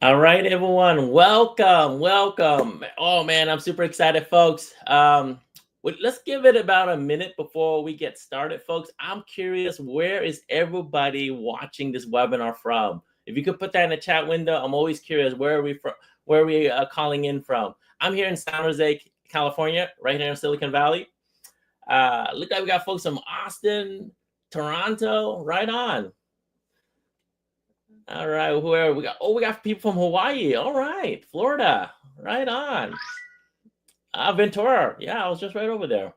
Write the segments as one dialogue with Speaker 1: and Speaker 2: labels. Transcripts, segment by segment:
Speaker 1: All right, everyone, welcome. Oh man, I'm super excited, folks. Let's give it about a minute before we get started, folks. I'm curious, where is everybody watching this webinar from? If you could put that in the chat window, I'm always curious. Where are we from? Where are we calling in from? I'm here in San Jose, California, right here in Silicon Valley. Look like we got folks from Austin, Toronto, right on. All right, where we got? Oh, we got people from Hawaii. All right, Florida, right on. Ventura, yeah, I was just right over there.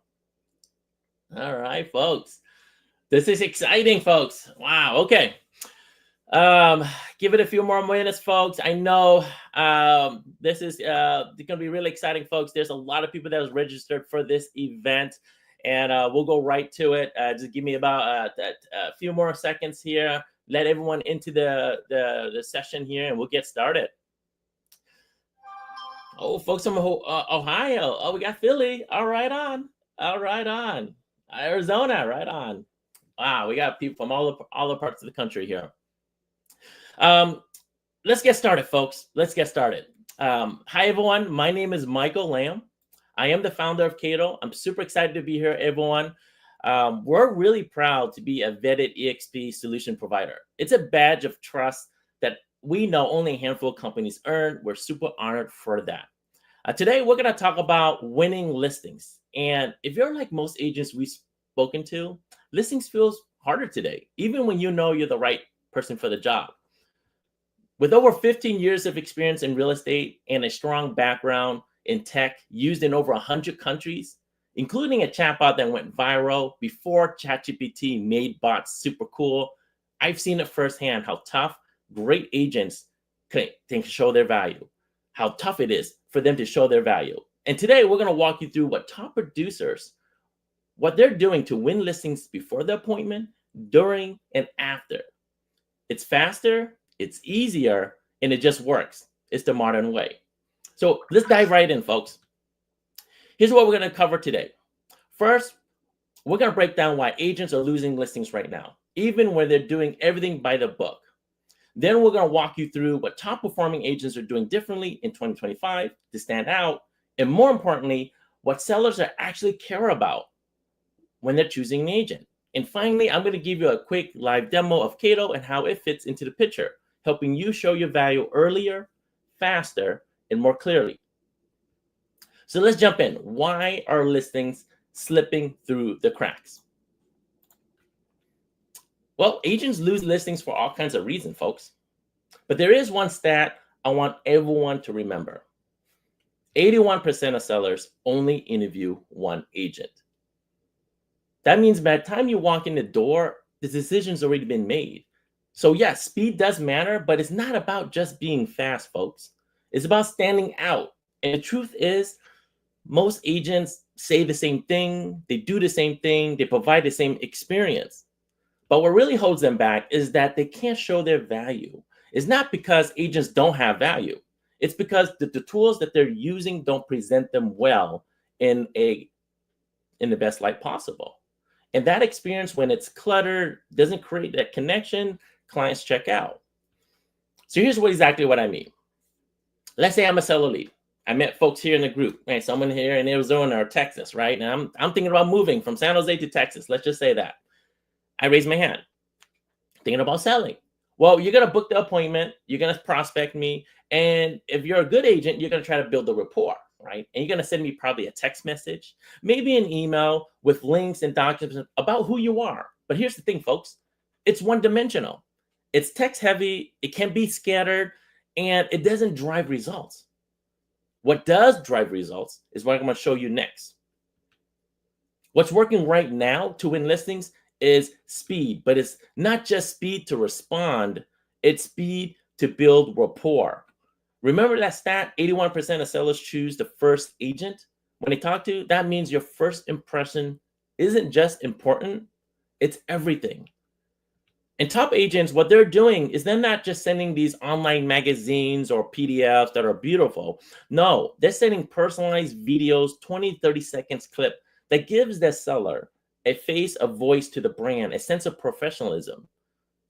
Speaker 1: All right, folks, this is exciting, folks. Wow. Okay, give it a few more minutes, folks. I know this is gonna be really exciting, folks. There's a lot of people that was registered for this event, and we'll go right to it. Just give me about a few more seconds here. Let everyone into the session here, and we'll get started. Oh, folks from Ohio. Oh, we got Philly. All right on. All right on. Arizona. Right on. Wow, we got people from all the parts of the country here. Let's get started, folks. Let's get started. Hi, everyone. My name is Michael Lamb. I am the founder of Kaydoh. I'm super excited to be here, everyone. We're really proud to be a vetted EXP solution provider. It's a badge of trust that we know only a handful of companies earn. We're super honored for that. Today, we're going to talk about winning listings. And if you're like most agents we've spoken to, listings feels harder today, even when you know you're the right person for the job. With over 15 years of experience in real estate and a strong background in tech used in over 100 countries, including a chatbot that went viral before ChatGPT made bots super cool, I've seen it firsthand how tough great agents can show their value, how tough it is for them to show their value. And today we're going to walk you through what top producers, what they're doing to win listings before the appointment, during, and after. It's faster, it's easier, and it just works. It's the modern way. So let's dive right in, folks. Here's what we're going to cover today. First, we're going to break down why agents are losing listings right now, even when they're doing everything by the book. Then we're going to walk you through what top performing agents are doing differently in 2025 to stand out, and more importantly, what sellers are actually care about when they're choosing an agent. And finally, I'm going to give you a quick live demo of Kaydoh and how it fits into the picture, helping you show your value earlier, faster, and more clearly. So let's jump in. Why are listings slipping through the cracks? Well, agents lose listings for all kinds of reasons, folks. But there is one stat I want everyone to remember. 81% of sellers only interview one agent. That means by the time you walk in the door, the decision's already been made. So yes, speed does matter, but it's not about just being fast, folks. It's about standing out. And the truth is, most agents say the same thing, they do the same thing, they provide the same experience. But what really holds them back is that they can't show their value. It's not because agents don't have value. It's because the tools that they're using don't present them well in the best light possible. And that experience, when it's cluttered, doesn't create that connection, clients check out. So here's exactly what I mean. Let's say I'm a seller lead. I met folks here in the group, right? Someone here in Arizona or Texas, right? And I'm thinking about moving from San Jose to Texas. Let's just say that. I raise my hand, thinking about selling. Well, you're going to book the appointment. You're going to prospect me. And if you're a good agent, you're going to try to build a rapport, right? And you're going to send me probably a text message, maybe an email with links and documents about who you are. But here's the thing, folks. It's one-dimensional. It's text-heavy. It can be scattered, and it doesn't drive results. What does drive results is what I'm going to show you next. What's working right now to win listings is speed, but it's not just speed to respond, it's speed to build rapport. Remember that stat, 81% of sellers choose the first agent when they talk to you? That means your first impression isn't just important, it's everything. And top agents, what they're doing is they're not just sending these online magazines or PDFs that are beautiful. No, they're sending personalized videos, 20, 30 seconds clip that gives their seller a face, a voice to the brand, a sense of professionalism,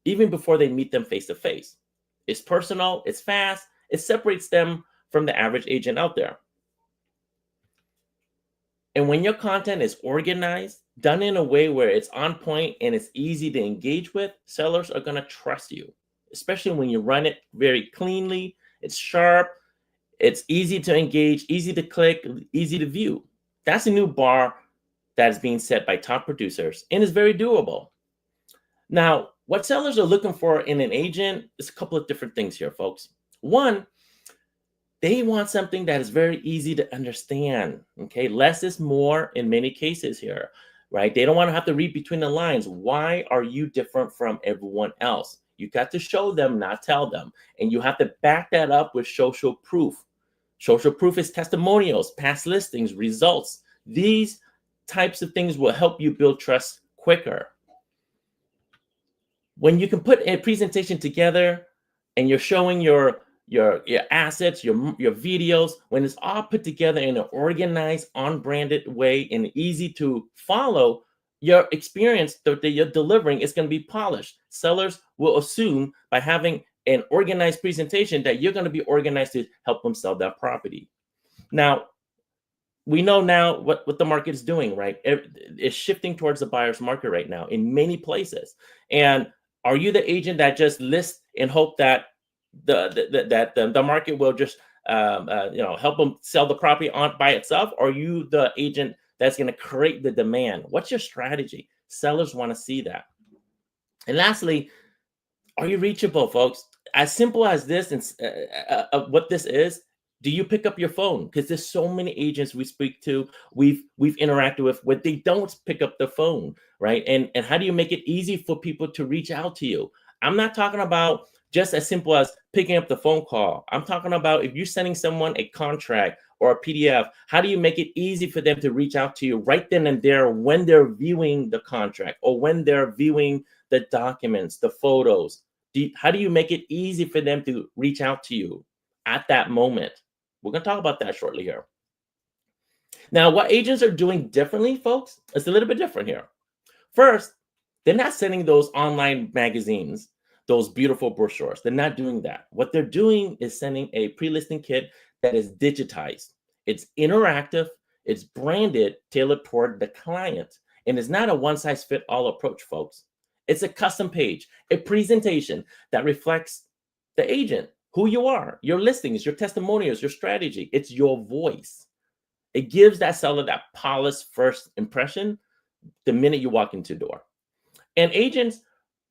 Speaker 1: even before they meet them face to face. It's personal, it's fast, It separates them from the average agent out there. And when your content is organized, done in a way where it's on point and it's easy to engage with, sellers are going to trust you, especially when you run it very cleanly, it's sharp, it's easy to engage, easy to click, easy to view. That's a new bar that is being set by top producers and is very doable. Now, what sellers are looking for in an agent is a couple of different things here, folks. One, they want something that is very easy to understand. Okay, less is more in many cases here, right? They don't want to have to read between the lines. Why are you different from everyone else? You got to show them, not tell them. And you have to back that up with social proof. Social proof is testimonials, past listings, results. These types of things will help you build trust quicker. When you can put a presentation together and you're showing your assets, your videos, when it's all put together in an organized, unbranded way and easy to follow, your experience that you're delivering is going to be polished. Sellers will assume by having an organized presentation that you're going to be organized to help them sell that property. Now, we know now what the market is doing, right? It's shifting towards the buyer's market right now in many places. And are you the agent that just lists and hope that the market will just help them sell the property on by itself? Or are you the agent that's going to create the demand? What's your strategy? Sellers want to see that. And lastly, are you reachable, folks? As simple as this and what this is, do you pick up your phone? Because there's so many agents we speak to, we've interacted with, where they don't pick up the phone, right? And how do you make it easy for people to reach out to you? I'm not talking about just as simple as picking up the phone call. I'm talking about if you're sending someone a contract or a PDF, how do you make it easy for them to reach out to you right then and there when they're viewing the contract or when they're viewing the documents, the photos? How do you make it easy for them to reach out to you at that moment? We're going to talk about that shortly here. Now, what agents are doing differently, folks, is a little bit different here. First, they're not sending those online magazines, those beautiful brochures. They're not doing that. What they're doing is sending a pre-listing kit that is digitized. It's interactive, it's branded, tailored toward the client. And it's not a one-size-fits-all approach, folks. It's a custom page, a presentation that reflects the agent, who you are, your listings, your testimonials, your strategy. It's your voice. It gives that seller that polished first impression the minute you walk into the door. And agents,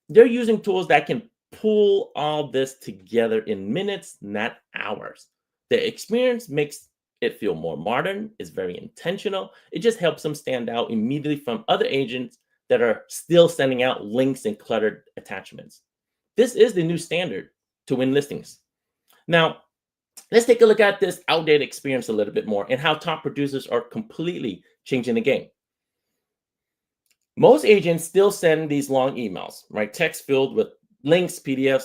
Speaker 1: they're using tools that can pull all this together in minutes, not hours. The experience makes it feel more modern. It's very intentional. It just helps them stand out immediately from other agents that are still sending out links and cluttered attachments. This is the new standard to win listings. Now, let's take a look at this outdated experience a little bit more and how top producers are completely changing the game. Most agents still send these long emails, right? Text filled with links, PDFs,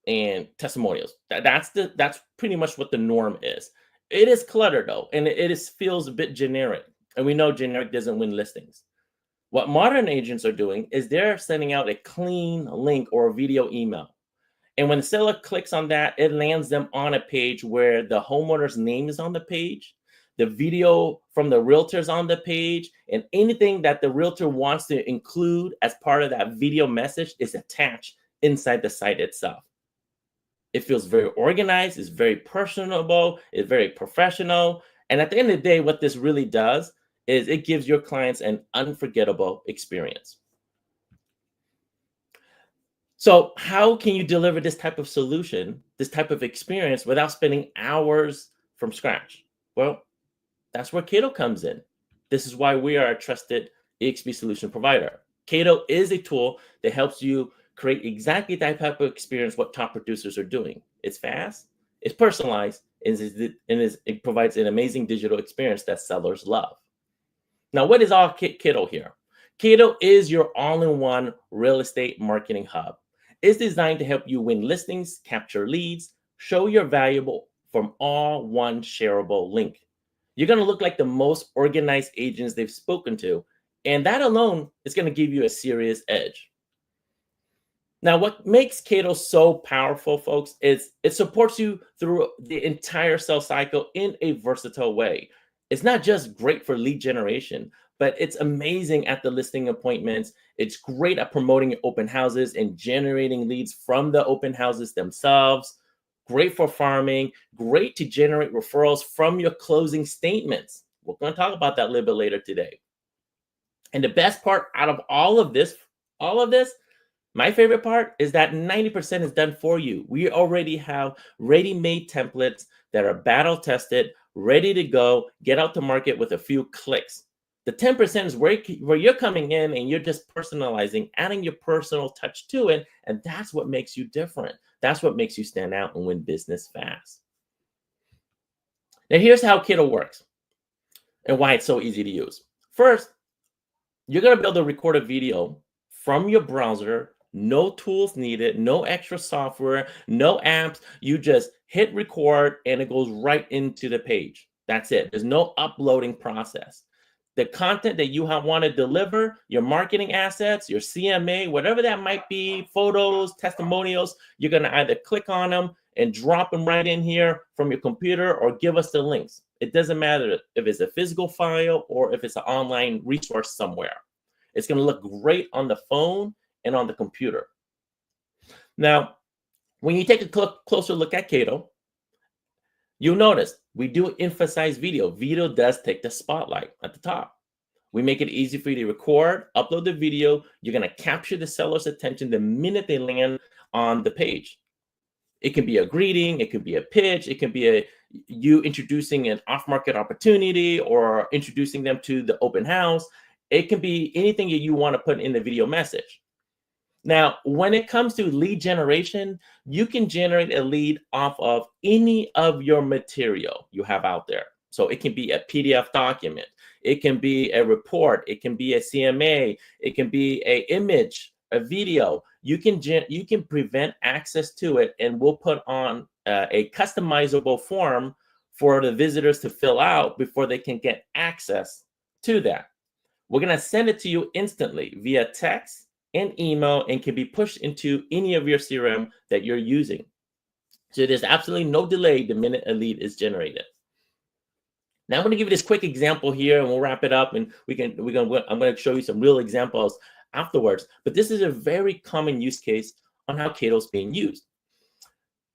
Speaker 1: and testimonials. That's pretty much what the norm is. It is cluttered though, and it feels a bit generic. And we know generic doesn't win listings. What modern agents are doing is they're sending out a clean link or a video email. And when the seller clicks on that, it lands them on a page where the homeowner's name is on the page, the video from the realtor's on the page, and anything that the realtor wants to include as part of that video message is attached inside the site itself. It feels very organized, it's very personable, it's very professional. And at the end of the day, what this really does is it gives your clients an unforgettable experience. So how can you deliver this type of solution, this type of experience without spending hours from scratch? Well, that's where Kaydoh comes in. This is why we are a trusted EXP solution provider. Kaydoh is a tool that helps you create exactly that type of experience what top producers are doing. It's fast, it's personalized, and it provides an amazing digital experience that sellers love. Now, what is all Kaydoh here? Kaydoh is your all-in-one real estate marketing hub. It's designed to help you win listings, capture leads, show your valuable from all one shareable link. You're going to look like the most organized agents they've spoken to, and that alone is going to give you a serious edge. Now, what makes Kaydoh so powerful, folks, is it supports you through the entire sales cycle in a versatile way. It's not just great for lead generation, but it's amazing at the listing appointments. It's great at promoting open houses and generating leads from the open houses themselves. Great for farming, great to generate referrals from your closing statements. We're going to talk about that a little bit later today. And the best part out of all of this, my favorite part is that 90% is done for you. We already have ready-made templates that are battle tested, ready to go, get out to market with a few clicks. The 10% is where you're coming in and you're just personalizing, adding your personal touch to it. And that's what makes you different. That's what makes you stand out and win business fast. Now, here's how Kaydoh works and why it's so easy to use. First, you're going to be able to record a video from your browser, no tools needed, no extra software, no apps. You just hit record and it goes right into the page. That's it. There's no uploading process. The content that you want to deliver, your marketing assets, your CMA, whatever that might be, photos, testimonials, you're going to either click on them and drop them right in here from your computer or give us the links. It doesn't matter if it's a physical file or if it's an online resource somewhere. It's going to look great on the phone and on the computer. Now, when you take a closer look at Kaydoh, you'll notice we do emphasize video. Video does take the spotlight at the top. We make it easy for you to record, upload the video. You're going to capture the seller's attention the minute they land on the page. It can be a greeting, it could be a pitch, it can be you introducing an off-market opportunity or introducing them to the open house. It can be anything that you want to put in the video message. Now, when it comes to lead generation, you can generate a lead off of any of your material you have out there. So it can be a PDF document, it can be a report, it can be a CMA, it can be an image, a video. You can prevent access to it, and we'll put on a customizable form for the visitors to fill out before they can get access to that. We're going to send it to you instantly via text and email and can be pushed into any of your CRM that you're using. So there's absolutely no delay the minute a lead is generated. Now I'm going to give you this quick example here and we'll wrap it up, and I'm going to show you some real examples afterwards. But this is a very common use case on how Kaydoh is being used.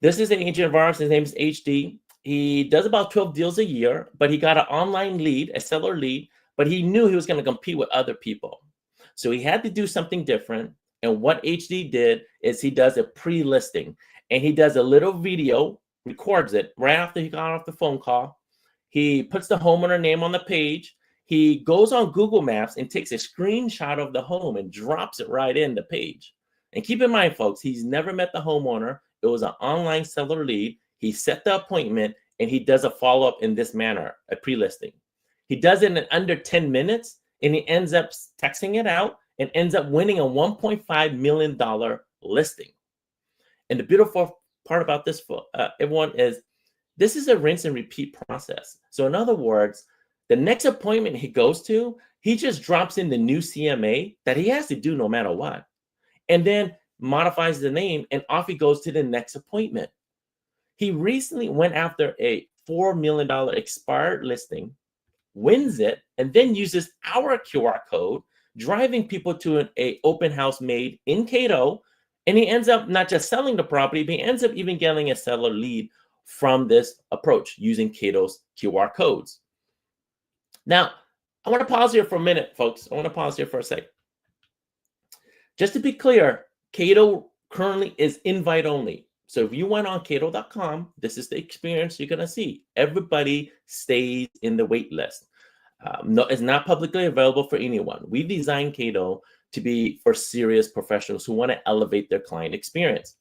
Speaker 1: This is an agent of ours. His name is HD. He does about 12 deals a year, but he got an online lead, a seller lead, but he knew he was going to compete with other people. So he had to do something different. And what HD did is he does a pre-listing, and he does a little video, records it right after he got off the phone call. He puts the homeowner name on the page. He goes on Google Maps and takes a screenshot of the home and drops it right in the page. And keep in mind, folks, he's never met the homeowner. It was an online seller lead. He set the appointment and he does a follow-up in this manner, a pre-listing. He does it in under 10 minutes and he ends up texting it out and ends up winning a $1.5 million listing. And the beautiful part about this, everyone, is this is a rinse and repeat process. So in other words, the next appointment he goes to, he just drops in the new CMA that he has to do no matter what, and then modifies the name, and off he goes to the next appointment. He recently went after a $4 million expired listing, wins it, and then uses our QR code, driving people to an open house made in Kaydoh, and he ends up not just selling the property, but he ends up even getting a seller lead from this approach using Kaydoh's QR codes. Now, I want to pause here for a minute, folks. I want to pause here for a second. Just to be clear, Kaydoh currently is invite only. So if you went on Kaydoh.com, this is the experience you're going to see. Everybody stays in the wait list. No, it's not publicly available for anyone. We designed Kaydoh to be for serious professionals who want to elevate their client experience.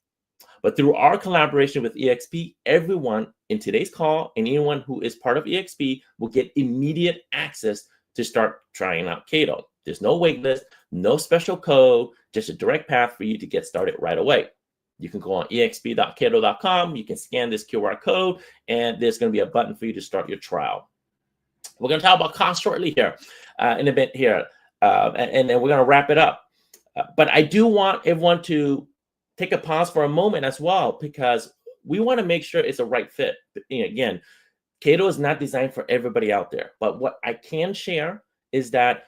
Speaker 1: But through our collaboration with eXp, everyone in today's call and anyone who is part of eXp will get immediate access to start trying out Kaydoh. There's no wait list, no special code, just a direct path for you to get started right away. You can go on exp.kaydoh.com, you can scan this QR code, and there's going to be a button for you to start your trial. We're going to talk about cost shortly here, in a bit here, and then we're going to wrap it up. But I do want everyone to take a pause for a moment as well, because we want to make sure it's a right fit. Again, Kaydoh is not designed for everybody out there, but what I can share is that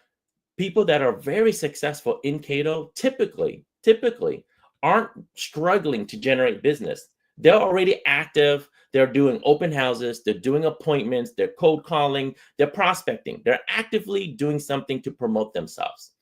Speaker 1: people that are very successful in Kaydoh typically aren't struggling to generate business. They're already active. They're doing open houses. They're doing appointments. They're cold calling. They're prospecting. They're actively doing something to promote themselves.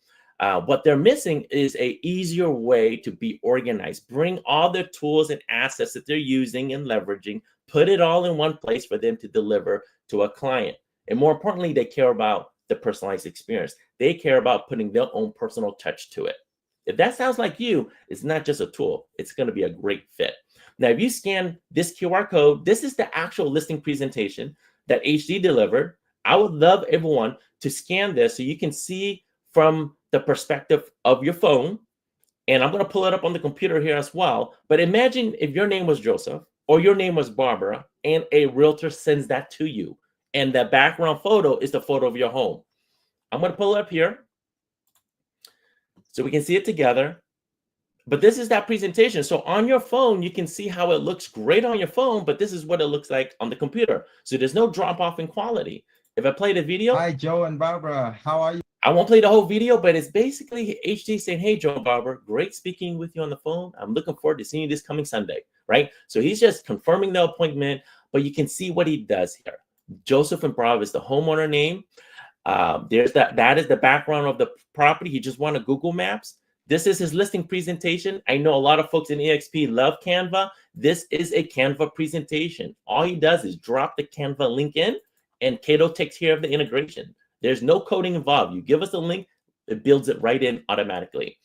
Speaker 1: What they're missing is a easier way to be organized. Bring all their tools and assets that they're using and leveraging, put it all in one place for them to deliver to a client. And more importantly, they care about the personalized experience. They care about putting their own personal touch to it. If that sounds like you, it's not just a tool. It's going to be a great fit. Now, if you scan this QR code, this is the actual listing presentation that HD delivered. I would love everyone to scan this so you can see from the perspective of your phone. And I'm going to pull it up on the computer here as well. But imagine if your name was Joseph or your name was Barbara and a realtor sends that to you. And the background photo is the photo of your home. I'm going to pull it up here so we can see it together. But this is that presentation. So on your phone, you can see how it looks great on your phone, but this is what it looks like on the computer. So there's no drop off in quality. If I play the video.
Speaker 2: Hi, Joe and Barbara. How are you?
Speaker 1: I won't play the whole video, but it's basically HD saying, hey, Joe and Barbara, great speaking with you on the phone. I'm looking forward to seeing you this coming Sunday, right? So he's just confirming the appointment, but you can see what he does here. Joseph and Barbara is the homeowner name. That is the background of the property. He just wanted Google Maps. This is his listing presentation. I know a lot of folks in EXP love Canva. This is a Canva presentation. All he does is drop the Canva link in, and Kaydoh takes care of the integration. There's no coding involved. You give us a link, it builds it right in automatically.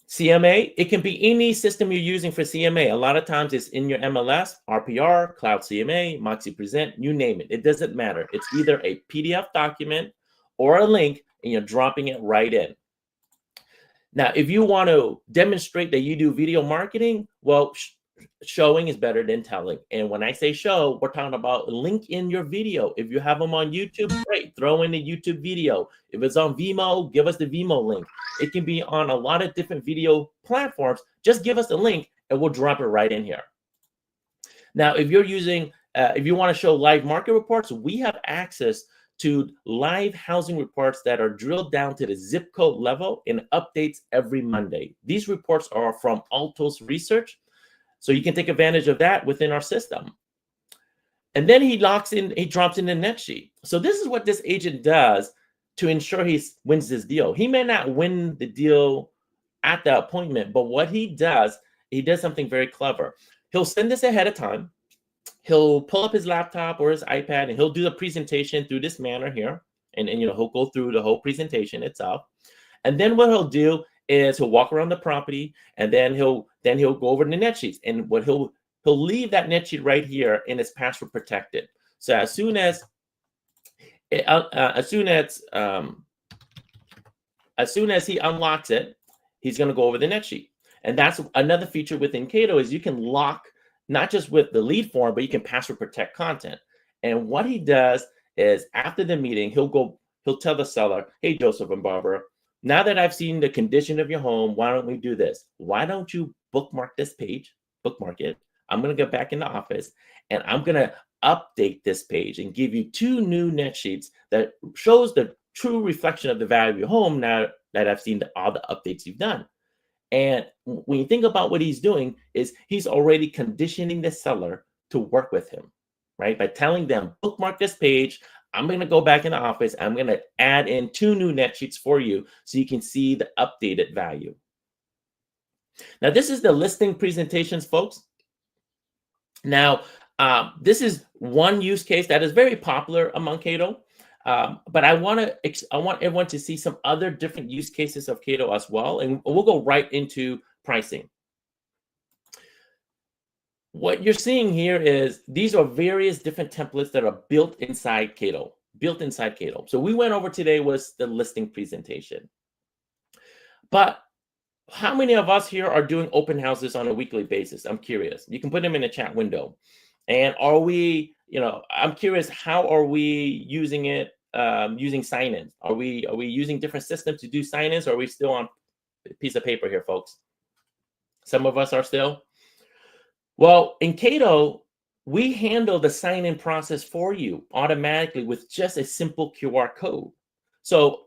Speaker 1: CMA, it can be any system you're using for CMA. A lot of times it's in your MLS, RPR, Cloud CMA, Moxie Present, you name it. It doesn't matter. It's either a PDF document or a link, and you're dropping it right in. Now, if you want to demonstrate that you do video marketing, well, showing is better than telling. And when I say show, we're talking about link in your video. If you have them on YouTube, great, throw in the YouTube video. If it's on Vimeo, give us the Vimeo link. It can be on a lot of different video platforms. Just give us the link and we'll drop it right in here. Now, if you're using, if you want to show live market reports, we have access to live housing reports that are drilled down to the zip code level and updates every Monday. These reports are from Altos Research, so you can take advantage of that within our system. And then he drops in the net sheet. So this is what this agent does to ensure he wins this deal. He may not win the deal at the appointment, but what he does something very clever. He'll send this ahead of time. He'll pull up his laptop or his iPad and he'll do the presentation through this manner here. And he'll go through the whole presentation itself. And then what he'll do is he'll walk around the property and then he'll go over the net sheets. And what he'll leave that net sheet right here and it's password protected. So as soon as he unlocks it, he's going to go over the net sheet. And that's another feature within Kaydoh is you can lock not just with the lead form, but you can password protect content. And what he does is after the meeting, he'll tell the seller, hey, Joseph and Barbara, now that I've seen the condition of your home, why don't we do this? Why don't you bookmark this page, bookmark it. I'm going to go back in the office and I'm going to update this page and give you 2 new net sheets that shows the true reflection of the value of your home now that I've seen all the updates you've done. And when you think about what he's doing is he's already conditioning the seller to work with him, right? By telling them, bookmark this page. I'm going to go back in the office. I'm going to add in 2 new net sheets for you so you can see the updated value. Now, this is the listing presentations, folks. Now, this is one use case that is very popular among Kaydoh. But I want everyone to see some other different use cases of Kaydoh as well, and we'll go right into pricing. What you're seeing here is these are various different templates that are built inside Kaydoh. So we went over today was the listing presentation. But how many of us here are doing open houses on a weekly basis? I'm curious. You can put them in the chat window. And are we, I'm curious, how are we using it? Using sign-ins? Are we using different systems to do sign-ins, or are we still on a piece of paper here, folks? Some of us are still. Well, in Kaydoh, we handle the sign-in process for you automatically with just a simple QR code. So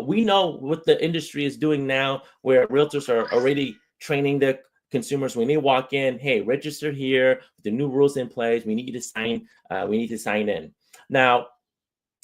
Speaker 1: we know what the industry is doing now, where realtors are already training the consumers when they walk in. Hey, register here. With the new rules in place, we need you to sign. We need to sign in. Now,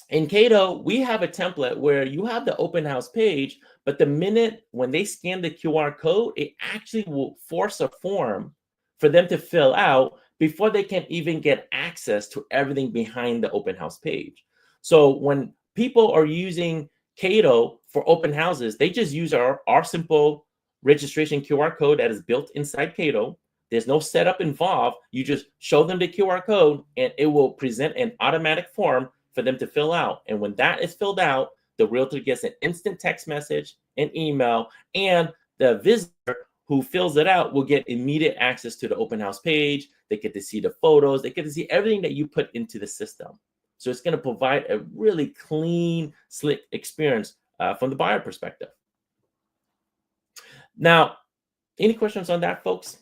Speaker 1: in Kaydoh, we have a template where you have the open house page, but the minute when they scan the QR code, it actually will force a form for them to fill out before they can even get access to everything behind the open house page. So when people are using Kaydoh for open houses, they just use our simple registration QR code that is built inside Kaydoh. There's no setup involved. You just show them the QR code and it will present an automatic form for them to fill out. And when that is filled out, the realtor gets an instant text message, an email, and the visitor who fills it out will get immediate access to the open house page. They get to see the photos. They get to see everything that you put into the system. So it's going to provide a really clean, slick experience from the buyer perspective. Now, any questions on that, folks?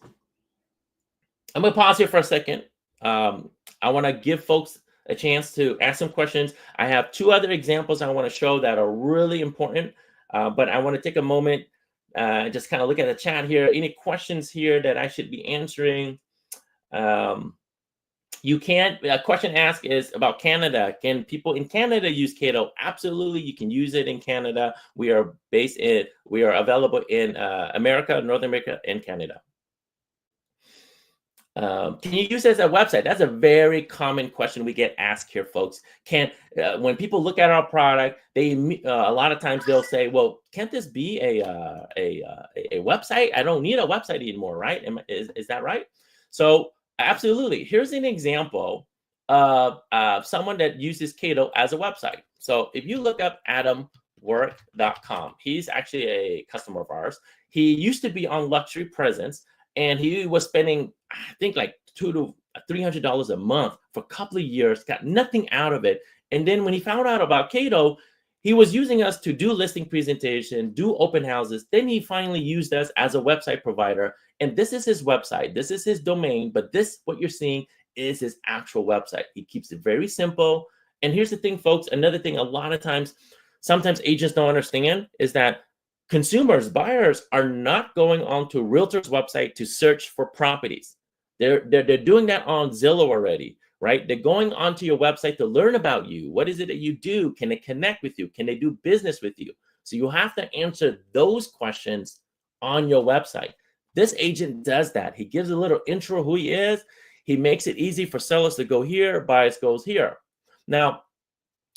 Speaker 1: I'm going to pause here for a second. I want to give folks a chance to ask some questions. I have two other examples I want to show that are really important, but I want to take a moment and just kind of look at the chat here. Any questions here that I should be answering? You can't. A question asked is about Canada. Can people in Canada use Kaydoh? Absolutely, you can use it in Canada. We are available in America, North America, and Canada. Can you use it as a website? That's a very common question we get asked here, folks. When people look at our product, they a lot of times they'll say, "Well, can't this be a website? I don't need a website anymore, right? Is that right?" So absolutely. Here's an example of someone that uses Kaydoh as a website. So if you look up adamwork.com, he's actually a customer of ours. He used to be on Luxury Presence. And he was spending, I think, like $200 to $300 a month for a couple of years, got nothing out of it. And then when he found out about Kaydoh, he was using us to do listing presentation, do open houses. Then he finally used us as a website provider. And this is his website. This is his domain. But this, what you're seeing, is his actual website. He keeps it very simple. And here's the thing, folks. Another thing a lot of times, sometimes agents don't understand is that consumers, buyers are not going onto realtor's website to search for properties. They're doing that on Zillow already, right? They're going onto your website to learn about you. What is it that you do? Can they connect with you? Can they do business with you? So you have to answer those questions on your website. This agent does that. He gives a little intro who he is. He makes it easy for sellers to go here, buyers goes here. Now,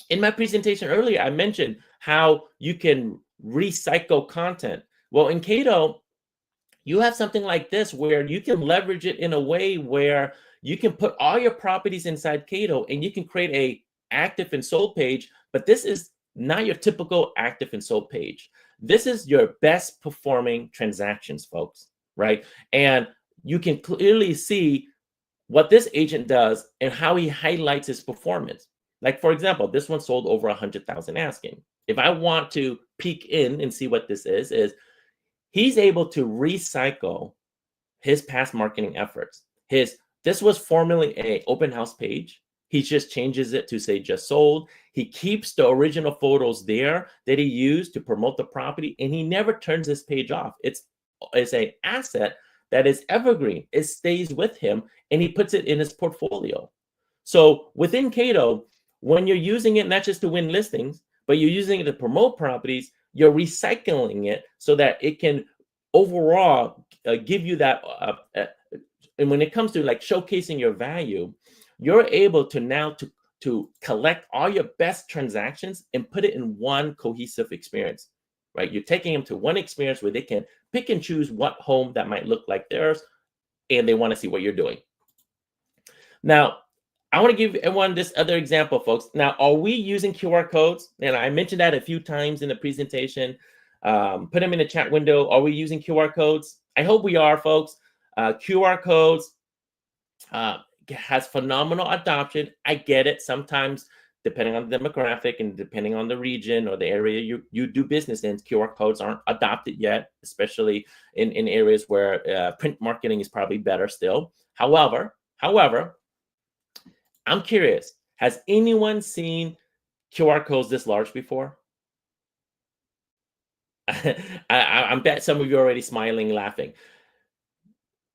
Speaker 1: in my presentation earlier, I mentioned how you can recycle content. Well, in Kaydoh, you have something like this where you can leverage it in a way where you can put all your properties inside Kaydoh and you can create a active and sold page, but this is not your typical active and sold page. This is your best performing transactions, folks, right? And you can clearly see what this agent does and how he highlights his performance. Like, for example, this one sold over 100,000 asking. If I want to peek in and see what this is he's able to recycle his past marketing efforts. This was formerly an open house page. He just changes it to say just sold. He keeps the original photos there that he used to promote the property, and he never turns this page off. It's an asset that is evergreen. It stays with him, and he puts it in his portfolio. So within Kaydoh, when you're using it not just to win listings, but you're using it to promote properties, you're recycling it so that it can overall give you that. And when it comes to like showcasing your value, you're able to now to collect all your best transactions and put it in one cohesive experience, right? You're taking them to one experience where they can pick and choose what home that might look like theirs, and they want to see what you're doing. Now, I want to give everyone this other example, folks. Now, are we using QR codes? And I mentioned that a few times in the presentation. Put them in the chat window. Are we using QR codes? I hope we are, folks. QR codes has phenomenal adoption. I get it. Sometimes depending on the demographic and depending on the region or the area you do business in, QR codes aren't adopted yet, especially in areas where print marketing is probably better still. However, I'm curious, has anyone seen QR codes this large before? I bet some of you are already smiling, laughing.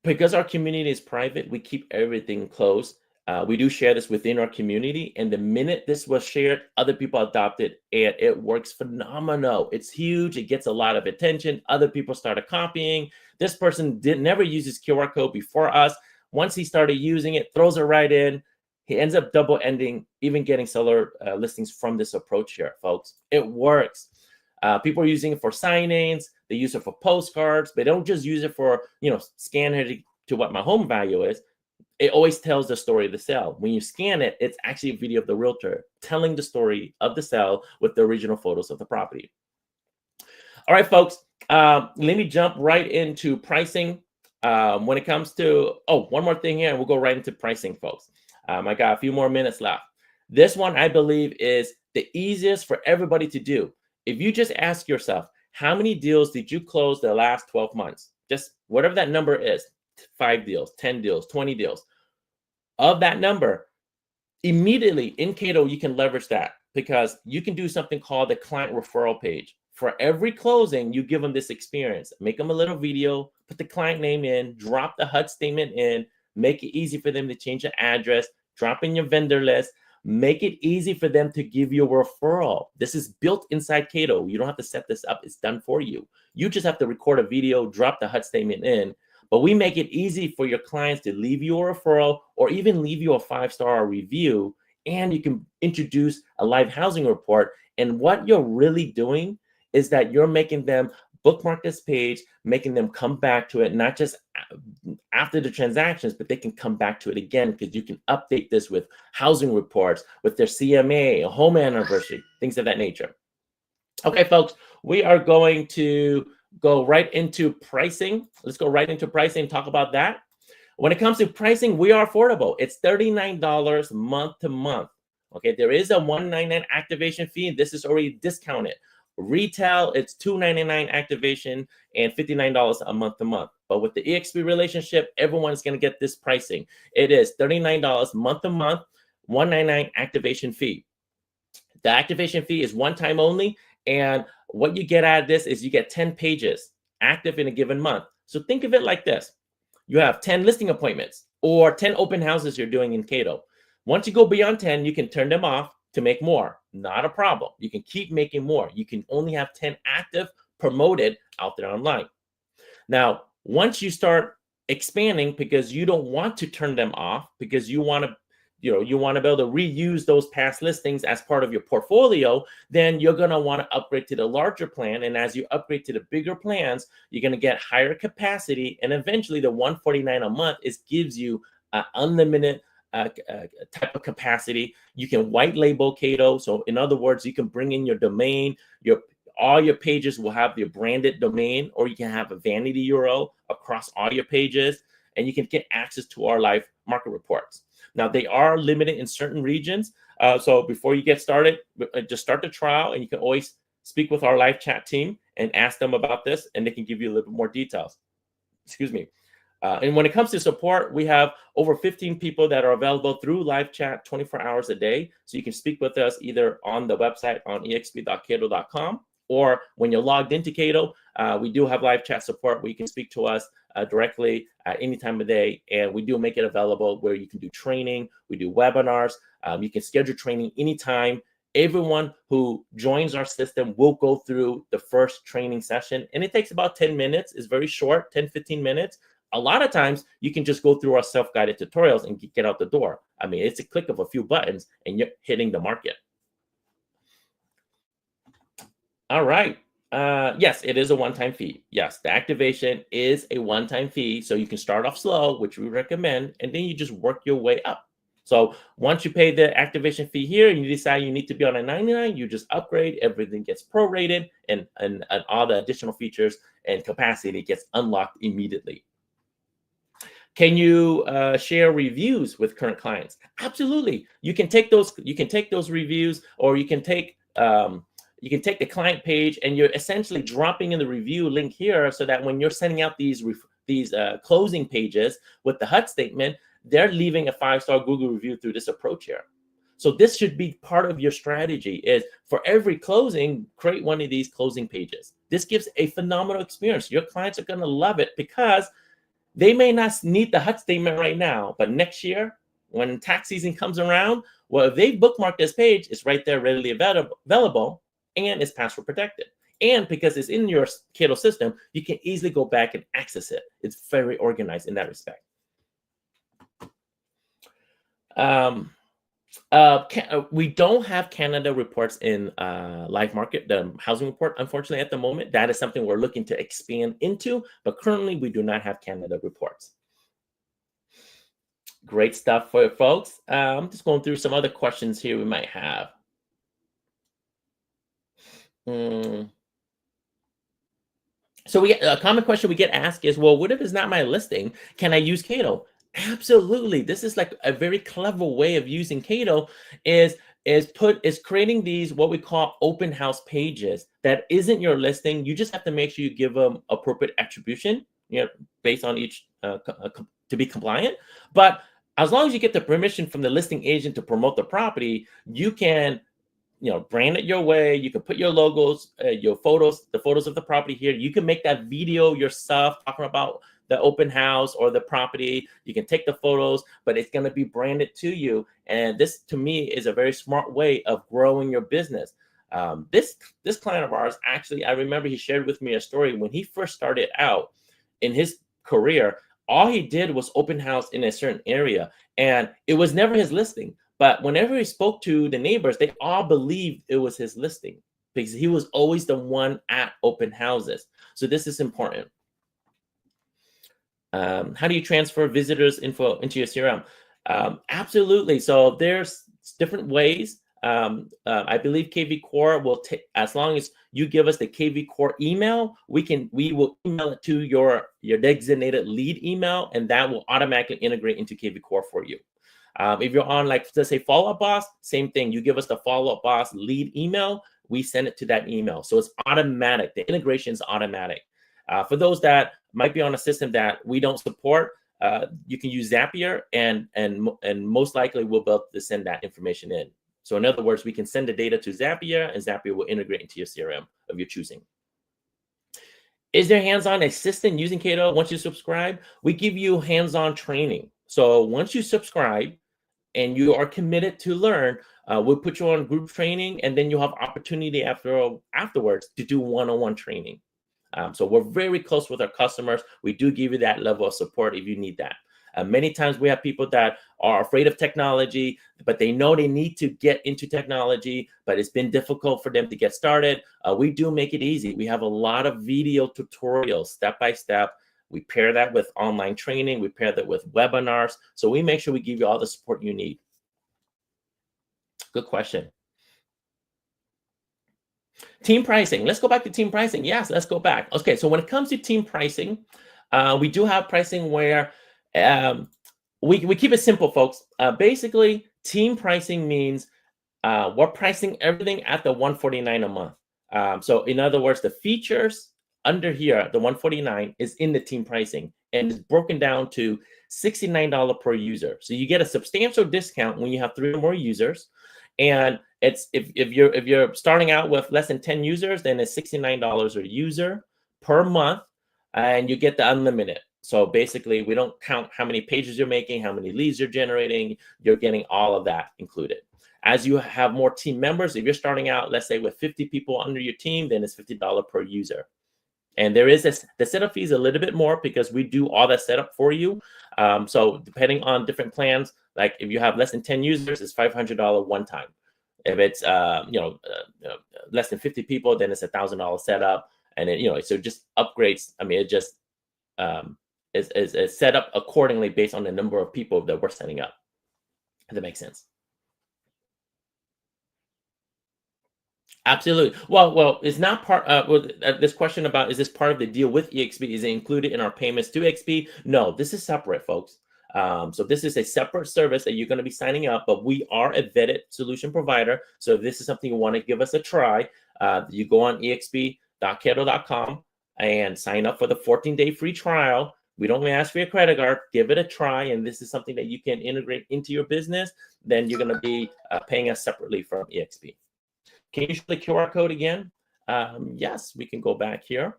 Speaker 1: Because our community is private, we keep everything closed. We do share this within our community, and the minute this was shared, other people adopted, and it works phenomenal. It's huge. It gets a lot of attention. Other people started copying. This person never used his QR code before us. Once he started using it, throws it right in. He ends up double ending, even getting seller listings from this approach here, folks. It works. People are using it for sign-ins. They use it for postcards. They don't just use it for, scan it to what my home value is. It always tells the story of the sale. When you scan it, it's actually a video of the realtor telling the story of the sale with the original photos of the property. All right, folks, let me jump right into pricing. When it comes to, one more thing here, and we'll go right into pricing, folks. I got a few more minutes left. This one, I believe, is the easiest for everybody to do. If you just ask yourself, how many deals did you close the last 12 months? Just whatever that number is, 5 deals, 10 deals, 20 deals. Of that number, immediately in Kaydoh, you can leverage that because you can do something called the client referral page. For every closing, you give them this experience. Make them a little video, put the client name in, drop the HUD statement in, make it easy for them to change the address, drop in your vendor list, make it easy for them to give you a referral. This is built inside Kaydoh. You don't have to set this up. It's done for you. You just have to record a video, drop the HUD statement in, but we make it easy for your clients to leave you a referral or even leave you a 5-star review, and you can introduce a live housing report. And what you're really doing is that you're making them bookmark this page, making them come back to it, not just after the transactions, but they can come back to it again because you can update this with housing reports, with their CMA, a home anniversary, things of that nature. Okay, folks, we are going to go right into pricing. Let's go right into pricing and talk about that. When it comes to pricing, we are affordable. It's $39 month to month. Okay, there is a $199 activation fee. This is already discounted. Retail, it's $299 activation and $59 a month to month. But with the eXp relationship, everyone's going to get this pricing. It is $39 month to month, $199 activation fee. The activation fee is one time only. And what you get out of this is you get 10 pages active in a given month. So think of it like this. You have 10 listing appointments or 10 open houses you're doing in Kaydoh. Once you go beyond 10, you can turn them off to make more. Not a problem. You can keep making more. You can only have 10 active promoted out there online. Now, once you start expanding because you don't want to turn them off because you want to you want to be able to reuse those past listings as part of your portfolio, then you're going to want to upgrade to the larger plan. And as you upgrade to the bigger plans, you're going to get higher capacity. And eventually the $149 a month gives you unlimited type of capacity. You can white label Kaydoh. So in other words, you can bring in your domain, all your pages will have your branded domain, or you can have a vanity URL across all your pages, and you can get access to our live market reports. Now, they are limited in certain regions. So before you get started, just start the trial, and you can always speak with our live chat team and ask them about this, and they can give you a little bit more details. Excuse me. And when it comes to support, we have over 15 people that are available through live chat 24 hours a day. So you can speak with us either on the website on exp.kaydoh.com, or when you're logged into Kaydoh, we do have live chat support where you can speak to us directly at any time of day. And we do make it available where you can do training. We do webinars. You can schedule training anytime. Everyone who joins our system will go through the first training session. And it takes about 10 minutes. It's very short, 10, 15 minutes. A lot of times you can just go through our self-guided tutorials and get out the door. I mean, it's a click of a few buttons and you're hitting the market. All right. Yes, it is a one-time fee. Yes, the activation is a one-time fee. So you can start off slow, which we recommend, and then you just work your way up. So once you pay the activation fee here and you decide you need to be on a 99, you just upgrade, everything gets prorated, and all the additional features and capacity gets unlocked immediately. Can you share reviews with current clients? Absolutely. You can take those. You can take those reviews, or you can take the client page, and you're essentially dropping in the review link here, so that when you're sending out these closing pages with the HUD statement, they're leaving a 5-star Google review through this approach here. So this should be part of your strategy, is for every closing, create one of these closing pages. This gives a phenomenal experience. Your clients are going to love it, because they may not need the HUD statement right now, but next year, when tax season comes around, well, if they bookmark this page, it's right there readily available, and it's password protected. And because it's in your Kaydoh system, you can easily go back and access it. It's very organized in that respect. We don't have Canada reports in live market, the housing report, unfortunately, at the moment. That is something we're looking to expand into, but currently we do not have Canada reports. Great stuff for you folks. I'm just going through some other questions here we might have. So a common question we get asked is, well, what if it's not my listing? Can I use Kaydoh? Absolutely. This is like a very clever way of using Kaydoh, is creating these what we call open house pages that isn't your listing. You just have to make sure you give them appropriate attribution, based on each to be compliant. But as long as you get the permission from the listing agent to promote the property, you can brand it your way. You can put your logos, your photos, the photos of the property here. You can make that video yourself talking about the open house or the property. You can take the photos, but it's going to be branded to you. And this, to me, is a very smart way of growing your business. This client of ours, actually, I remember he shared with me a story when he first started out in his career. All he did was open house in a certain area, and it was never his listing. But whenever he spoke to the neighbors, they all believed it was his listing, because he was always the one at open houses. So this is important. How do you transfer visitors info into your CRM? Absolutely. So there's different ways. I believe KV Core will take, as long as you give us the KV Core email, we will email it to your designated lead email, and that will automatically integrate into KV Core for you. If you're on, like, let's say Follow Up Boss, same thing. You give us the Follow Up Boss lead email, we send it to that email. So it's automatic. The integration is automatic. For those that might be on a system that we don't support, you can use Zapier, and most likely we'll be able to send that information in. So in other words, we can send the data to Zapier, and Zapier will integrate into your CRM of your choosing. Is there hands-on assistant using Kaydoh once you subscribe? We give you hands-on training. So once you subscribe and you are committed to learn, we'll put you on group training, and then you'll have opportunity afterwards to do one-on-one training. So we're very close with our customers. We do give you that level of support if you need that. Many times we have people that are afraid of technology, but they know they need to get into technology, but it's been difficult for them to get started. We do make it easy. We have a lot of video tutorials, step-by-step. We pair that with online training. We pair that with webinars. So we make sure we give you all the support you need. Good question. Team pricing. Let's go back to team pricing. Yes, let's go back. Okay, so when it comes to team pricing, we do have pricing where we keep it simple, folks. Basically, team pricing means we're pricing everything at the $149 a month. So in other words, the features under here, the $149 is in the team pricing, and it's broken down to $69 per user. So you get a substantial discount when you have 3 or more users. And it's if you're starting out with less than 10 users, then it's $69 a user per month, and you get the unlimited. So basically, we don't count how many pages you're making, how many leads you're generating. You're getting all of that included. As you have more team members, if you're starting out, let's say with 50 people under your team, then it's $50 per user. And there is the setup fee is a little bit more because we do all that setup for you. So depending on different plans, like if you have less than 10 users, it's $500 one time. If it's less than 50 people, then it's $1,000 setup, and it so just upgrades. I mean, it just is set up accordingly based on the number of people that we're setting up. If that makes sense. Absolutely. Well, it's not part. This question about is this part of the deal with EXP? Is it included in our payments to EXP? No, this is separate, folks. So this is a separate service that you're going to be signing up, but we are a vetted solution provider. So if this is something you want to give us a try, you go on exp.kaydoh.com and sign up for the 14-day free trial. We don't ask for your credit card. Give it a try, and this is something that you can integrate into your business. Then you're going to be paying us separately from EXP. Can you show the QR code again? Yes, we can go back here.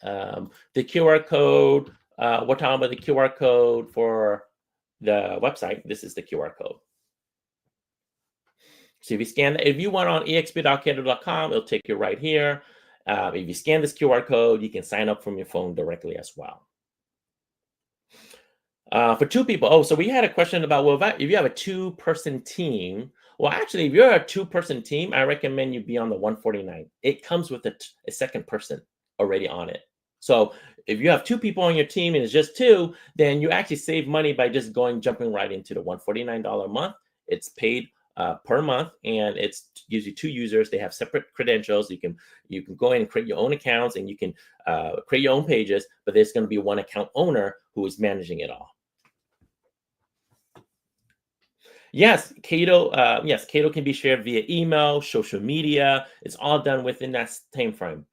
Speaker 1: The QR code, we're talking about the QR code for the website. This is the QR code. So if you scan that, if you went on exp.kaydoh.com, it'll take you right here. If you scan this QR code, you can sign up from your phone directly as well. For two people, so we had a question about, well, if you have a two-person team, well, actually, if you're a two-person team, I recommend you be on the 149. It comes with a second person already on it. So if you have two people on your team and it's just two, then you actually save money by just jumping right into the $149 a month. It's paid per month, and it gives you two users. They have separate credentials. You can go in and create your own accounts, and you can create your own pages, but there's going to be one account owner who is managing it all. Yes, Kaydoh. Yes, Kaydoh can be shared via email, social media. It's all done within that time frame.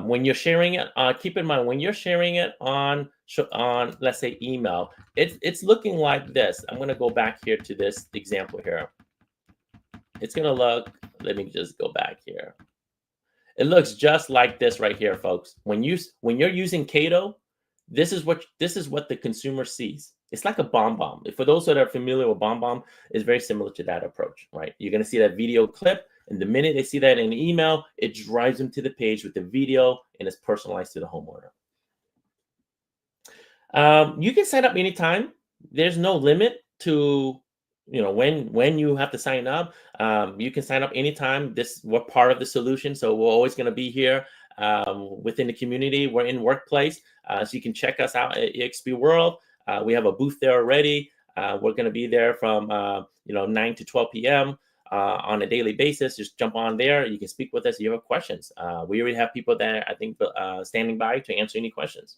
Speaker 1: When you're sharing it, keep in mind when you're sharing it on let's say email, it's looking like this. I'm going to go back here to this example here. It's going to look. Let me just go back here. It looks just like this right here, folks. When you're using Kaydoh, this is what the consumer sees. It's like a bomb. For those that are familiar with bomb, it's very similar to that approach, right? You're going to see that video clip, and the minute they see that in an email, it drives them to the page with the video, and it's personalized to the homeowner. You can sign up anytime. There's no limit to when you have to sign up. You can sign up anytime. We're part of the solution, so we're always going to be here within the community. We're in Workplace, so you can check us out at EXP World. We have a booth there already. We're going to be there from 9 to 12 p.m. On a daily basis. Just jump on there. You can speak with us if you have questions. We already have people there, I think, standing by to answer any questions.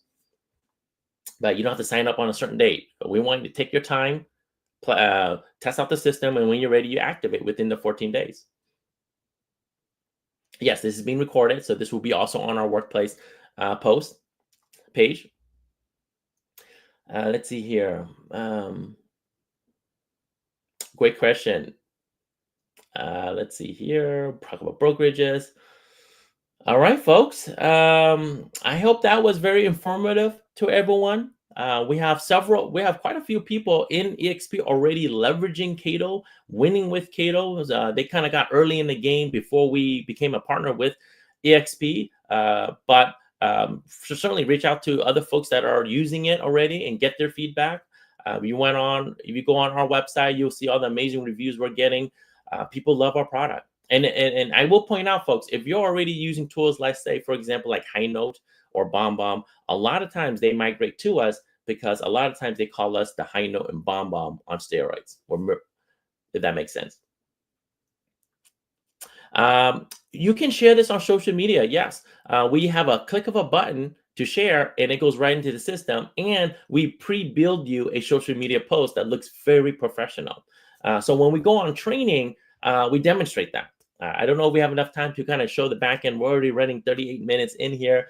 Speaker 1: But you don't have to sign up on a certain date. But we want you to take your time, test out the system, and when you're ready, you activate within the 14 days. Yes, this is being recorded, so this will be also on our Workplace post page. Let's see here. Great question. Let's see here. Talk about brokerages. All right, folks. I hope that was very informative to everyone. We have quite a few people in EXP already leveraging Kaydoh, winning with Kaydoh. They kind of got early in the game before we became a partner with EXP. But certainly reach out to other folks that are using it already and get their feedback. If you go on our website, you'll see all the amazing reviews we're getting. People love our product. And I will point out, folks, if you're already using tools, let's say, for example, like High Note or BombBomb, a lot of times they migrate to us because a lot of times they call us the High Note and BombBomb on steroids, if that makes sense. You can share this on social media. Yes, we have a click of a button to share, and it goes right into the system. And we pre-build you a social media post that looks very professional. So when we go on training, we demonstrate that. I don't know if we have enough time to kind of show the back end. We're already running 38 minutes in here.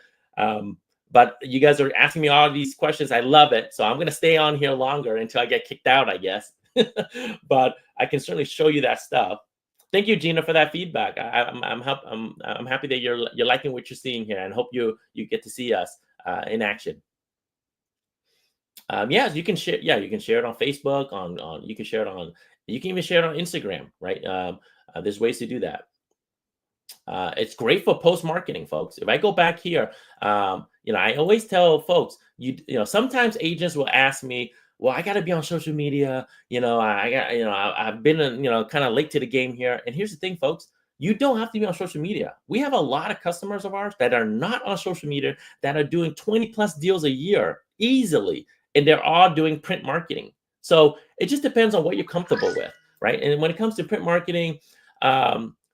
Speaker 1: But you guys are asking me all these questions. I love it. So I'm going to stay on here longer until I get kicked out, I guess. But I can certainly show you that stuff. Thank you, Gina, for that feedback. I'm happy that you're liking what you're seeing here, and hope you get to see us in action. Yeah, you can share. Yeah, you can share it on Facebook. You can share it on. You can even share it on Instagram, right? There's ways to do that. It's great for post marketing, folks. If I go back here, I always tell folks, sometimes agents will ask me, well, I got to be on social media. I've been, kind of late to the game here. And here's the thing, folks, you don't have to be on social media. We have a lot of customers of ours that are not on social media that are doing 20 plus deals a year easily. And they're all doing print marketing. So it just depends on what you're comfortable with, right? And when it comes to print marketing,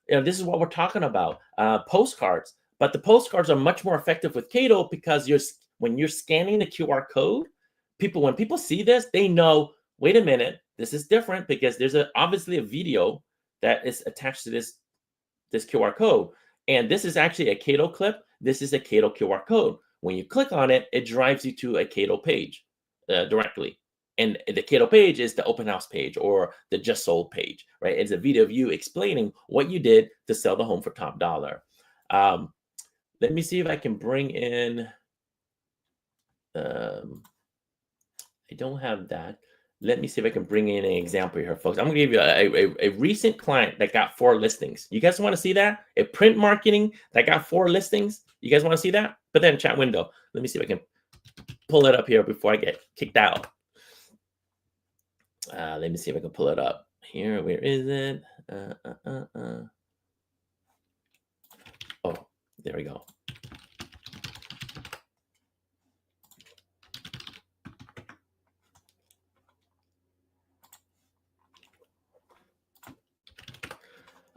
Speaker 1: this is what we're talking about, postcards. But the postcards are much more effective with Kaydoh because when you're scanning the QR code, when people see this, they know, wait a minute, this is different because there's obviously a video that is attached to this QR code. And this is actually a Kaydoh clip. This is a Kaydoh QR code. When you click on it, it drives you to a Kaydoh page directly. And the Kaydoh page is the open house page or the just sold page, right? It's a video of you explaining what you did to sell the home for top dollar. Let me see if I can bring in, I don't have that. Let me see if I can bring in an example here, folks. I'm going to give you a recent client that got 4 listings. You guys want to see that? A print marketing that got 4 listings. You guys want to see that? Put that in chat window. Let me see if I can pull it up here before I get kicked out. Let me see if I can pull it up here. Where is it? Oh, there we go.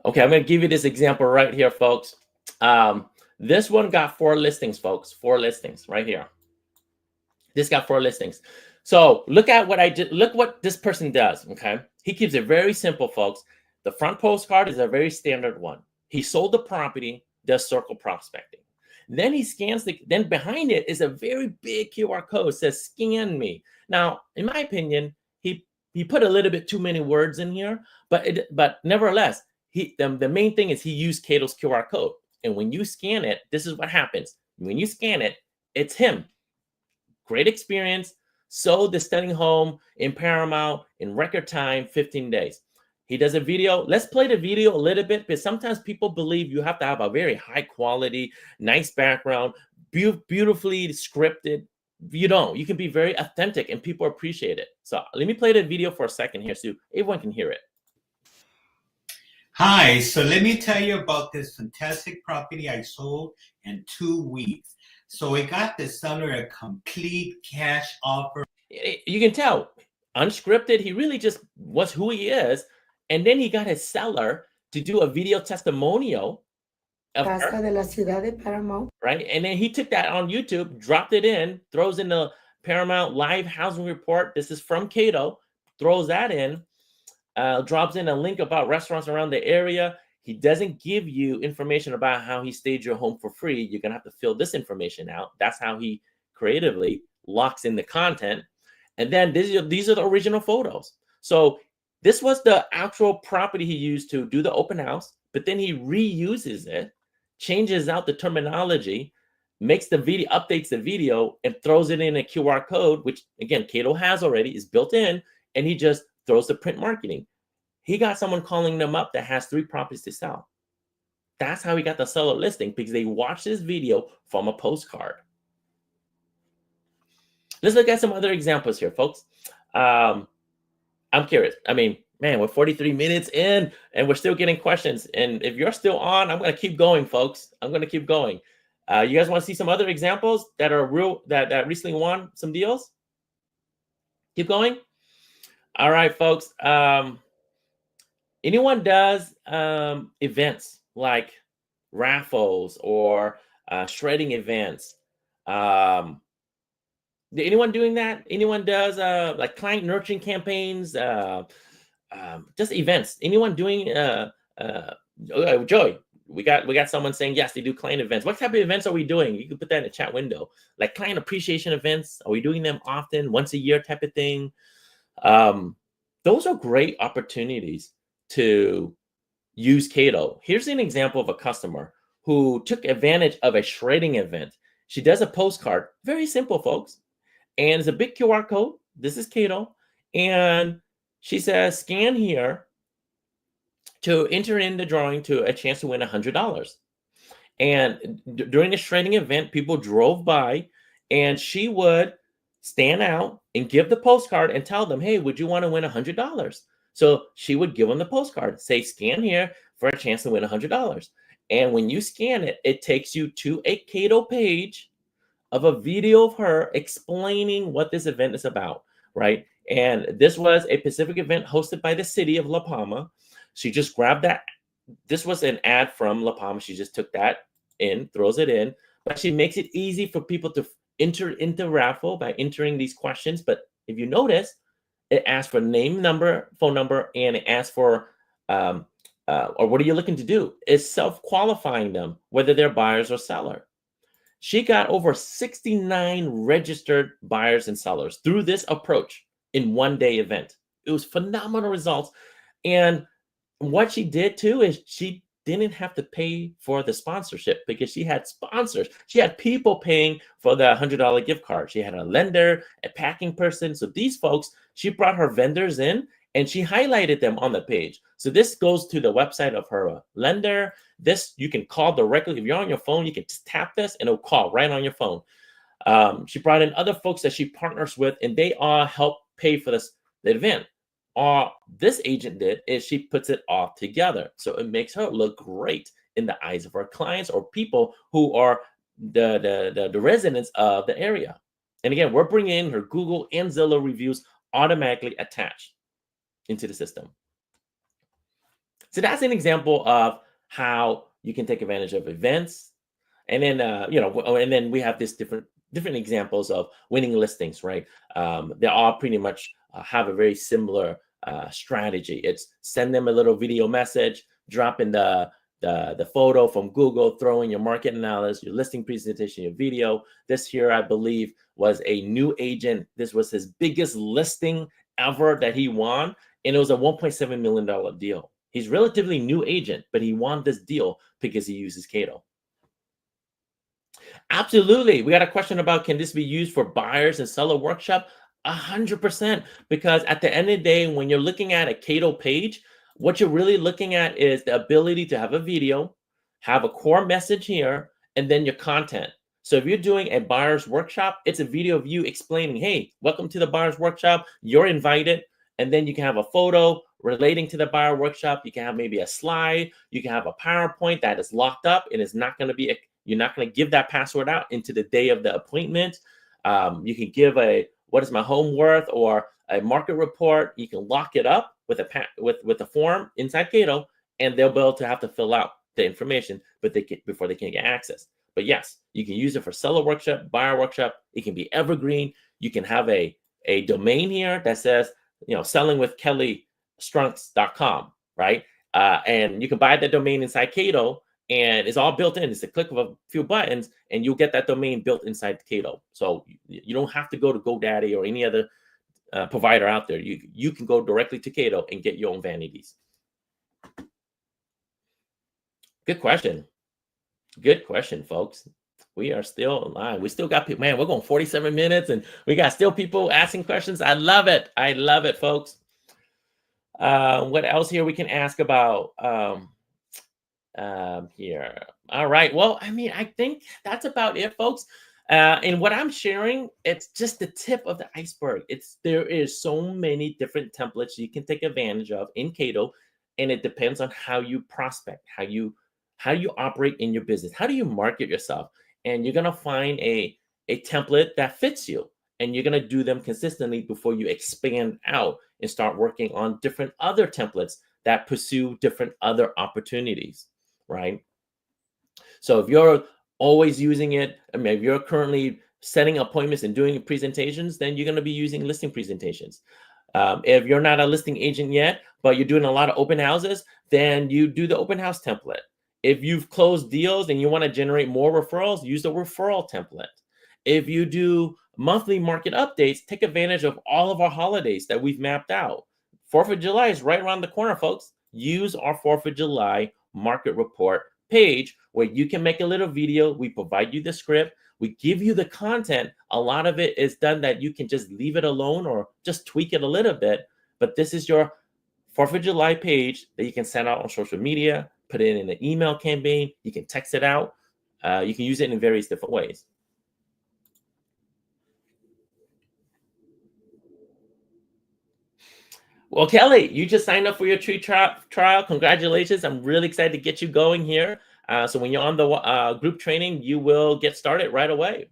Speaker 1: Okay, I'm going to give you this example right here, folks. This one got 4 listings, folks. 4 listings right here. This got 4 listings. So look at what I did. Look what this person does. Okay, he keeps it very simple, folks. The front postcard is a very standard one. He sold the property, does circle prospecting. Then he scans then behind it is a very big QR code, says scan me. Now, in my opinion, he put a little bit too many words in here, but nevertheless, the main thing is he used Kaydoh's QR code. And when you scan it, this is what happens. When you scan it, it's him. Great experience. Sold the stunning home in Paramount in record time, 15 days. He does a video. Let's play the video a little bit, because sometimes people believe you have to have a very high quality, nice background, beautifully scripted. You don't. You can be very authentic and people appreciate it. So let me play the video for a second here so everyone can hear it.
Speaker 3: Hi, so let me tell you about this fantastic property I sold in 2 weeks. So it got the seller a complete cash offer.
Speaker 1: You can tell, unscripted, he really just was who he is. And then he got his seller to do a video testimonial of
Speaker 4: Casa de la Ciudad de Paramount.
Speaker 1: Right? And then he took that on YouTube, dropped it in, throws in the Paramount live housing report. This is from Kaydoh, throws that in, drops in a link about restaurants around the area. He doesn't give you information about how he staged your home for free. You're going to have to fill this information out. That's how he creatively locks in the content. And then these are the original photos. So this was the actual property he used to do the open house, but then he reuses it, changes out the terminology, makes the video, updates the video, and throws it in a QR code, which again, Kaydoh has already, is built in, and he just throws the print marketing. He got someone calling them up that has 3 properties to sell. That's how he got the seller listing, because they watched this video from a postcard. Let's look at some other examples here, folks. I'm curious. I mean, man, we're 43 minutes in and we're still getting questions. And if you're still on, I'm going to keep going, folks. I'm going to keep going. You guys want to see some other examples that are real, that recently won some deals? Keep going. All right, folks. Anyone does events like raffles or shredding events? Anyone doing that? Anyone does like client nurturing campaigns, just events? Anyone doing Joey? We got someone saying yes, they do client events. What type of events are we doing? You can put that in the chat window. Like client appreciation events. Are we doing them often, once a year type of thing? Those are great opportunities to use Kaydoh. Here's an example of a customer who took advantage of a shredding event. She does a postcard, very simple, folks. And it's a big QR code. This is Kaydoh. And she says, scan here to enter in the drawing to a chance to win $100. And during the shredding event, people drove by and she would stand out and give the postcard and tell them, hey, would you want to win $100? So she would give them the postcard, say, scan here for a chance to win $100. And when you scan it, it takes you to a Kaydoh page of a video of her explaining what this event is about, right? And this was a Pacific event hosted by the city of La Palma. She just grabbed this was an ad from La Palma. She just took that in, throws it in, but she makes it easy for people to enter into raffle by entering these questions. But if you notice, it asks for name, number, phone number, and it asks for or what are you looking to do? It's self-qualifying them, whether they're buyers or seller. She got over 69 registered buyers and sellers through this approach in one-day event. It was phenomenal results. And what she did too is she didn't have to pay for the sponsorship because she had sponsors. She had people paying for the $100 gift card. She had a lender, a packing person. So these folks, she brought her vendors in and she highlighted them on the page. So this goes to the website of her lender. This you can call directly. If you're on your phone, you can just tap this and it'll call right on your phone. She brought in other folks that she partners with, and they all help pay for the event. All this agent did is she puts it all together. So it makes her look great in the eyes of her clients or people who are the residents of the area. And again, we're bringing in her Google and Zillow reviews automatically attached into the system. So that's an example of how you can take advantage of events. And then, and then we have this different examples of winning listings, right? They all pretty much have a very similar strategy. It's send them a little video message, drop in the photo from Google, throw in your market analysis, your listing presentation, your video. This here, I believe, was a new agent. This was his biggest listing ever that he won. And it was a $1.7 million deal. He's relatively new agent, but he won this deal because he uses Kaydoh. Absolutely. We got a question about, can this be used for buyers and seller workshop? 100%. Because at the end of the day, when you're looking at a Kaydoh page, what you're really looking at is the ability to have a video, have a core message here, and then your content. So if you're doing a buyer's workshop, it's a video of you explaining, hey, welcome to the buyer's workshop. You're invited. And then you can have a photo relating to the buyer workshop. You can have maybe a slide. You can have a PowerPoint that is locked up and is not going to be, you're not going to give that password out into the day of the appointment. You can give a, what is my home worth, or a market report. You can lock it up with a form inside Kaydoh, and they'll be able to have to fill out the information, but before they can get access. But yes, you can use it for seller workshop, buyer workshop. It can be evergreen. You can have a domain here that says, sellingwithkellystrunks.com, right? And you can buy that domain inside Kaydoh, and it's all built in. It's a click of a few buttons, and you'll get that domain built inside Kaydoh. So you don't have to go to GoDaddy or any other provider out there. You can go directly to Kaydoh and get your own vanities. Good question. Good question, folks. We are still alive. We still got people, man, we're going 47 minutes and we got still people asking questions. I love it. I love it, folks. What else here we can ask about here? All right. Well, I mean, I think that's about it, folks. And what I'm sharing, it's just the tip of the iceberg. There is so many different templates you can take advantage of in Kaydoh, and it depends on how you prospect, how you operate in your business, how do you market yourself. And you're going to find a template that fits you, and you're going to do them consistently before you expand out and start working on different other templates that pursue different other opportunities, right? So if you're always using it, I mean, if you're currently setting appointments and doing presentations, then you're going to be using listing presentations. If you're not a listing agent yet, but you're doing a lot of open houses, then you do the open house template. If you've closed deals and you want to generate more referrals, use the referral template. If you do monthly market updates, take advantage of all of our holidays that we've mapped out. 4th of July is right around the corner, folks. Use our 4th of July market report page where you can make a little video. We provide you the script. We give you the content. A lot of it is done that you can just leave it alone or just tweak it a little bit. But this is your 4th of July page that you can send out on social media, put it in an email campaign. You can text it out. You can use it in various different ways. Well, Kelly, you just signed up for your free trial. Congratulations. I'm really excited to get you going here. So when you're on the group training, you will get started right away.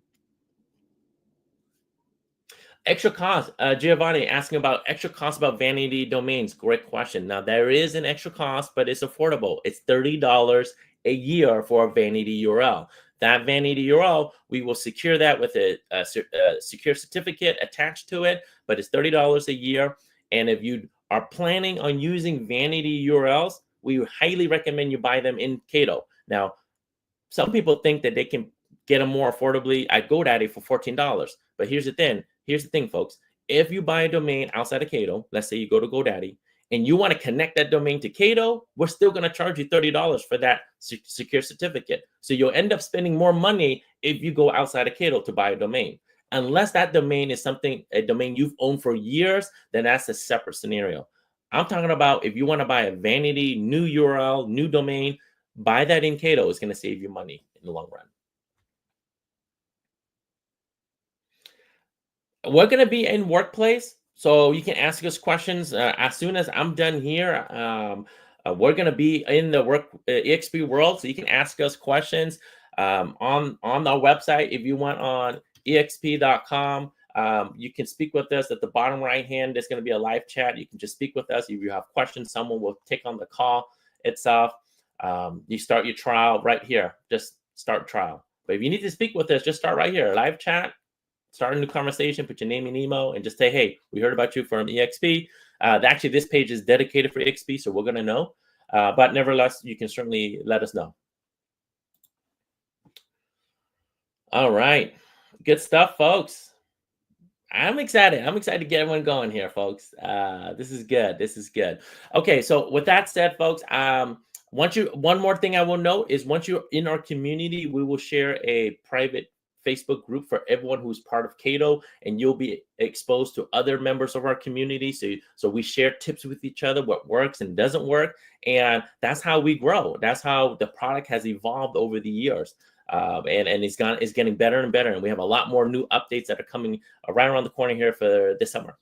Speaker 1: Extra cost. Giovanni asking about extra cost about vanity domains. Great question. Now, there is an extra cost, but it's affordable. It's $30 a year for a vanity URL. That vanity URL, we will secure that with a secure certificate attached to it, but it's $30 a year. And if you are planning on using vanity URLs, we highly recommend you buy them in Kaydoh. Now, some people think that they can get them more affordably at GoDaddy for $14. But here's the thing. Here's the thing, folks. If you buy a domain outside of Kaydoh, let's say you go to GoDaddy, and you want to connect that domain to Kaydoh, we're still going to charge you $30 for that secure certificate. So you'll end up spending more money if you go outside of Kaydoh to buy a domain. Unless that domain is a domain you've owned for years, then that's a separate scenario. I'm talking about if you want to buy a vanity, new URL, new domain, buy that in Kaydoh. It's going to save you money in the long run. We're going to be in Workplace, so you can ask us questions as soon as I'm done here. We're going to be in the EXP world, so you can ask us questions on our website. If you want on exp.com, you can speak with us. At the bottom right hand, there's going to be a live chat. You can just speak with us. If you have questions, someone will take on the call itself. You start your trial right here. Just start trial. But if you need to speak with us, just start right here. Live chat. Start a new conversation, put your name and email, and just say, hey, we heard about you from EXP. Actually, this page is dedicated for EXP, so we're going to know. But nevertheless, you can certainly let us know. All right. Good stuff, folks. I'm excited. I'm excited to get everyone going here, folks. This is good. This is good. Okay, so with that said, folks, one more thing I will note is once you're in our community, we will share a private Facebook group for everyone who's part of Kaydoh, and you'll be exposed to other members of our community. So we share tips with each other, what works and doesn't work, and that's how we grow. That's how the product has evolved over the years, and it's getting better and better. And we have a lot more new updates that are coming right around the corner here for this summer.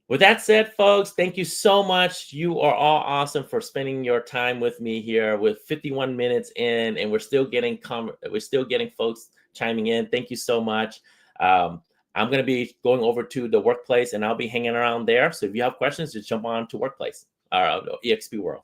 Speaker 1: With that said, folks, thank you so much. You are all awesome for spending your time with me here with 51 minutes in, and we're still getting folks chiming in. Thank you so much. I'm going to be going over to the Workplace, and I'll be hanging around there. So if you have questions, just jump on to Workplace or EXP World.